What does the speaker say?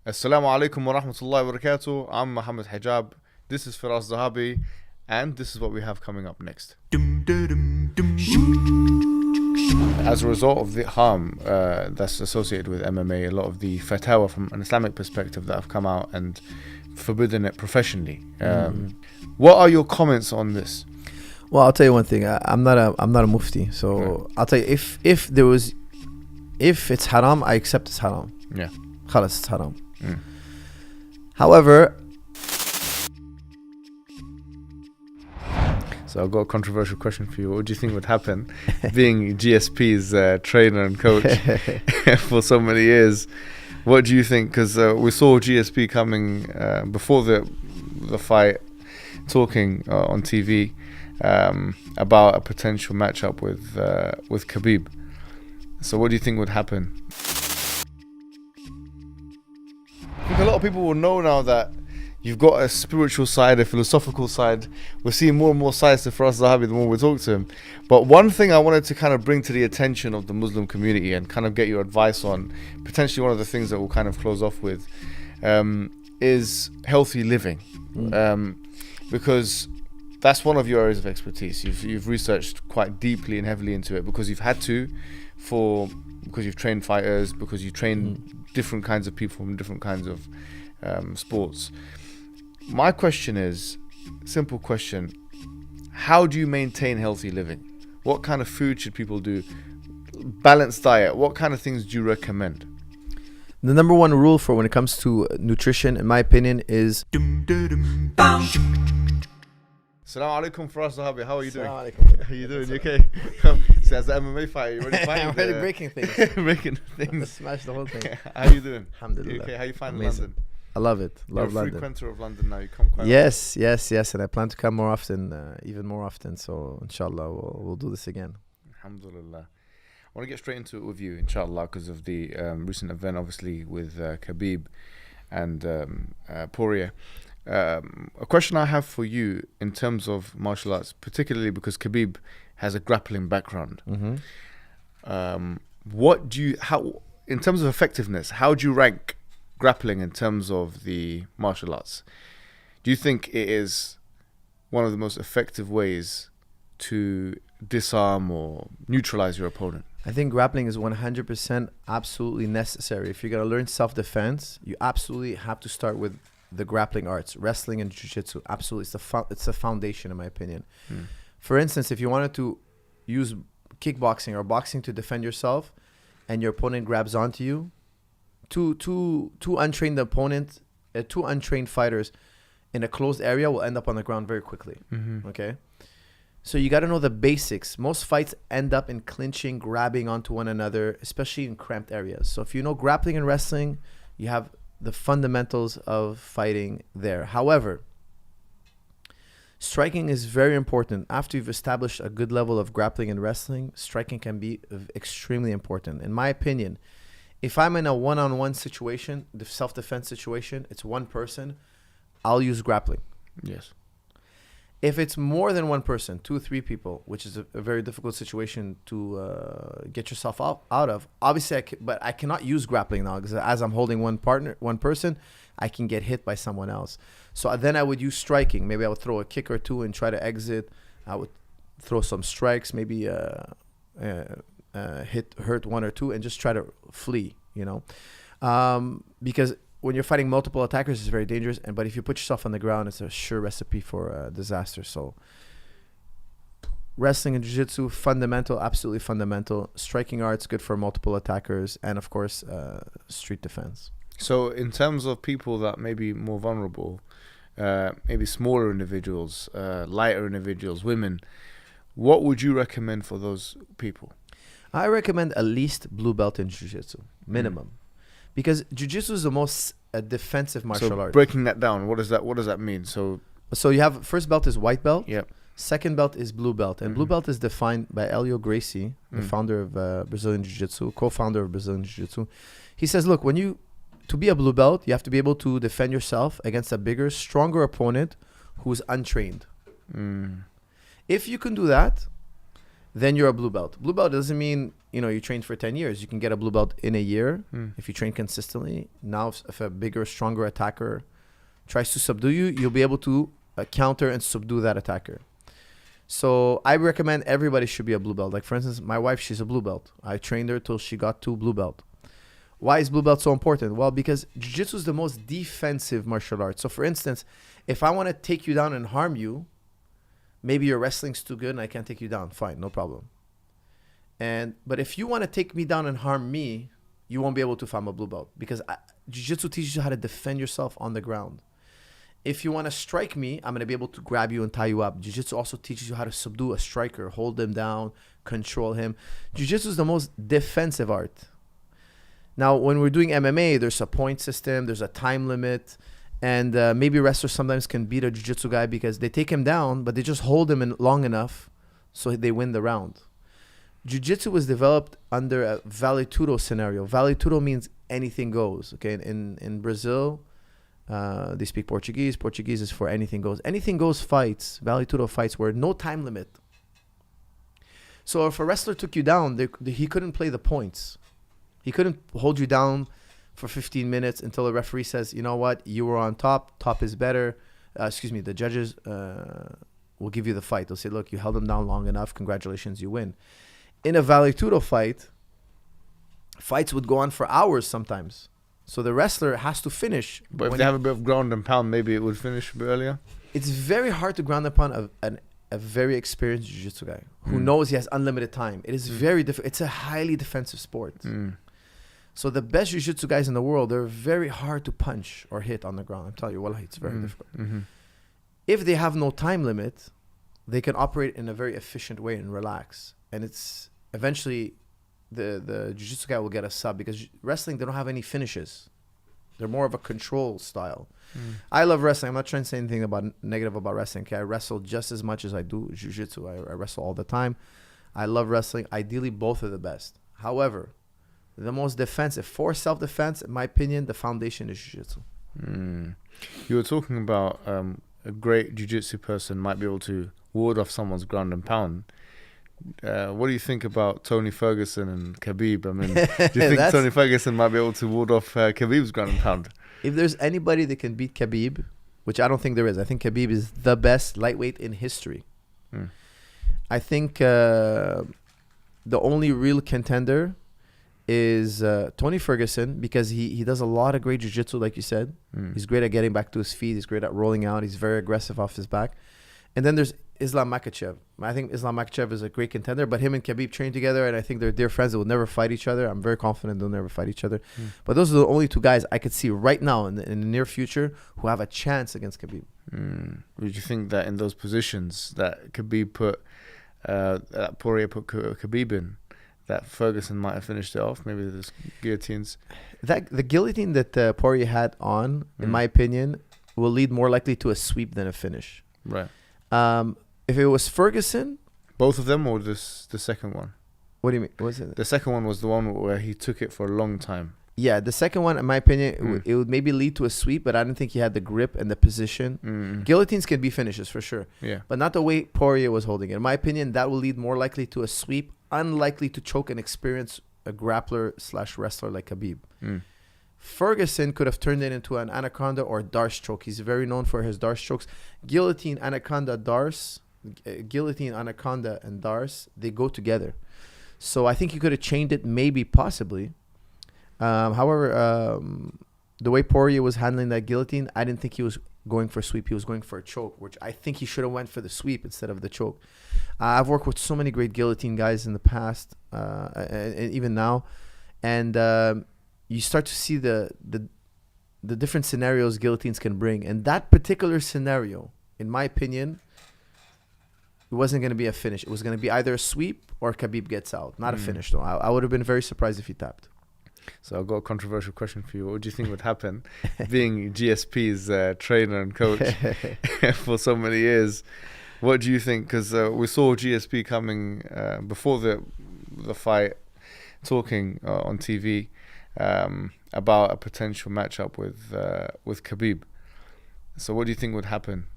Assalamu alaikum wa rahmatullahi wa barakatuh. I'm Mohammed Hijab. This is Firas Zahabi, and this is what we have coming up next. As a result of the harm that's associated with MMA, a lot of the fatwa from an Islamic perspective that have come out and forbidden it professionally. What are your comments on this? Well, I'll tell you one thing. I'm not a mufti, so I'll tell you if it's haram, I accept it's haram. Yeah. Khalas, it's haram. However, so I've got a controversial question for you. What do you think would happen being GSP's trainer and coach for so many years? What do you think? Because we saw GSP coming before the fight, talking on TV about a potential matchup with Khabib. So what do you think would happen? I think a lot of people will know now that you've got a spiritual side, a philosophical side. We're seeing more and more sides to Firas Zahabi the more we talk to him. But one thing I wanted to kind of bring to the attention of the Muslim community and kind of get your advice on, potentially one of the things that we'll kind of close off with, is healthy living. Because that's one of your areas of expertise. You've researched quite deeply and heavily into it because you've had to, because you've trained fighters, because you train different kinds of people from different kinds of sports. My question is, simple question, how do you maintain healthy living? What kind of food should people do? Balanced diet, what kind of things do you recommend? the number one rule for when it comes to nutrition, in my opinion, is Assalamu alaikum Firas Zahabi, how are you doing? Assalamu alaikum. How are you doing? You okay? So as the MMA fighter, you ready fighting? I'm already breaking things. Breaking things. Smash the whole thing. How are you doing? Alhamdulillah. You okay? How you finding Amazing. London? I love it. Love You're a London. frequenter of London now. You come quite Yes, and I plan to come more often, even more often. So inshallah, we'll do this again. Alhamdulillah. I want to get straight into it with you, inshallah, because of the recent event, obviously, with Khabib and Poirier. A question I have for you in terms of martial arts, particularly because Khabib has a grappling background. What do you, how, in terms of effectiveness, how do you rank grappling in terms of the martial arts? Do you think it is one of the most effective ways to disarm or neutralize your opponent? I think grappling is 100% absolutely necessary. If you're going to learn self-defense, you absolutely have to start with the grappling arts, wrestling and jiu-jitsu. Absolutely. It's the foundation, in my opinion. For instance, if you wanted to use kickboxing or boxing to defend yourself and your opponent grabs onto you, two untrained fighters in a closed area will end up on the ground very quickly. Okay? So you got to know the basics. Most fights end up in clinching, grabbing onto one another, especially in cramped areas. So if you know grappling and wrestling, you have the fundamentals of fighting there. However, striking is very important. After you've established a good level of grappling and wrestling, striking can be extremely important. In my opinion, if I'm in a one-on-one situation, the self-defense situation, it's one person, I'll use grappling. Yes. If it's more than one person, 2 or 3 people, which is a very difficult situation to get yourself out of, obviously, but I cannot use grappling now because as I'm holding one person, I can get hit by someone else. So then I would use striking. Maybe I would throw a kick or two and try to exit. I would throw some strikes, maybe hurt 1 or 2 and just try to flee, because when you're fighting multiple attackers, it's very dangerous. But if you put yourself on the ground, it's a sure recipe for disaster. So wrestling and jiu-jitsu, fundamental, absolutely fundamental. Striking arts, good for multiple attackers. And of course, street defense. So in terms of people that may be more vulnerable, maybe smaller individuals, lighter individuals, women, what would you recommend for those people? I recommend at least blue belt in jiu-jitsu, minimum. Because jiu-jitsu is the most defensive martial art. Breaking that down, what does that mean? So you have first belt is white belt. Yep. Second belt is blue belt. And blue belt is defined by Helio Gracie, the founder of Brazilian Jiu-Jitsu, co-founder of Brazilian Jiu-Jitsu. He says, look, to be a blue belt, you have to be able to defend yourself against a bigger, stronger opponent who's untrained. If you can do that, then you're a blue belt. Blue belt doesn't mean, you trained for 10 years. You can get a blue belt in a year if you train consistently. Now, if a bigger, stronger attacker tries to subdue you, you'll be able to counter and subdue that attacker. So I recommend everybody should be a blue belt. Like, for instance, my wife, she's a blue belt. I trained her till she got to blue belt. Why is blue belt so important? Well, because jiu-jitsu is the most defensive martial art. So, for instance, if I want to take you down and harm you, maybe your wrestling's too good and I can't take you down. Fine, no problem. But if you want to take me down and harm me, you won't be able to if I'm a blue belt. Because jiu-jitsu teaches you how to defend yourself on the ground. If you want to strike me, I'm going to be able to grab you and tie you up. Jiu-jitsu also teaches you how to subdue a striker, hold him down, control him. Jiu-jitsu is the most defensive art. Now, when we're doing MMA, there's a point system, there's a time limit, and maybe wrestlers sometimes can beat a jiu-jitsu guy because they take him down, but they just hold him in long enough so they win the round. Jiu-jitsu was developed under a vale tudo scenario. Vale tudo means anything goes. Okay, in Brazil, they speak Portuguese. Portuguese is for anything goes. Anything goes fights, vale tudo fights, were no time limit. So if a wrestler took you down, he couldn't play the points. He couldn't hold you down for 15 minutes until the referee says, you know what, you were on top. Top is better. The judges will give you the fight. They'll say, look, you held him down long enough. Congratulations, you win. In a vale tudo fight, fights would go on for hours sometimes. So the wrestler has to finish. But if they have a bit of ground and pound, maybe it would finish a bit earlier. It's very hard to ground upon a very experienced jiu-jitsu guy who knows he has unlimited time. It is very difficult. It's a highly defensive sport. So the best jiu-jitsu guys in the world, they're very hard to punch or hit on the ground. I'm telling you, wallahi, it's very difficult. If they have no time limit, they can operate in a very efficient way and relax. And it's eventually the jiu-jitsu guy will get a sub because wrestling, they don't have any finishes. They're more of a control style. I love wrestling. I'm not trying to say anything negative about wrestling. Okay, I wrestle just as much as I do jiu-jitsu. I wrestle all the time. I love wrestling. Ideally, both are the best. However, the most defensive, for self-defense, in my opinion, the foundation is jiu-jitsu. You were talking about a great jiu-jitsu person might be able to ward off someone's ground and pound. What do you think about Tony Ferguson and Khabib? I mean, do you think Tony Ferguson might be able to ward off Khabib's ground and pound? If there's anybody that can beat Khabib, which I don't think there is, I think Khabib is the best lightweight in history. I think the only real contender is Tony Ferguson because he does a lot of great jiu-jitsu, like you said. He's great at getting back to his feet. He's great at rolling out. He's very aggressive off his back. And then there's Islam Makhachev. I think Islam Makhachev is a great contender, but him and Khabib train together, and I think they're dear friends. They will never fight each other. I'm very confident they'll never fight each other. But those are the only two guys I could see right now in the near future who have a chance against Khabib. Would you think that in those positions that Khabib put, that Poirier put Khabib in, that Ferguson might have finished it off? Maybe there's guillotines. The guillotine that Poirier had on, in my opinion, will lead more likely to a sweep than a finish. Right. If it was Ferguson, both of them, or the second one? What do you mean? Was it? The second one was the one where he took it for a long time. Yeah, the second one, in my opinion, it would maybe lead to a sweep, but I don't think he had the grip and the position. Guillotines can be finishes for sure, but not the way Poirier was holding it. In my opinion, that will lead more likely to a sweep, unlikely to choke and experience a grappler/wrestler like Khabib. Ferguson could have turned it into an anaconda or Darce choke. He's very known for his Darce chokes. Guillotine, anaconda, Darce. Guillotine, anaconda, and Darce, they go together. So I think he could have changed it, maybe, possibly. However, the way Poirier was handling that guillotine, I didn't think he was going for a sweep. He was going for a choke, which I think he should have went for the sweep instead of the choke. I've worked with so many great guillotine guys in the past, and even now, and you start to see the different scenarios guillotines can bring. And that particular scenario, in my opinion, it wasn't going to be a finish. It was going to be either a sweep or Khabib gets out. Not a finish, though. I would have been very surprised if he tapped. So I've got a controversial question for you. What do you think would happen being GSP's trainer and coach for so many years? What do you think? Because we saw GSP coming before the fight, talking on TV about a potential matchup with Khabib. So what do you think would happen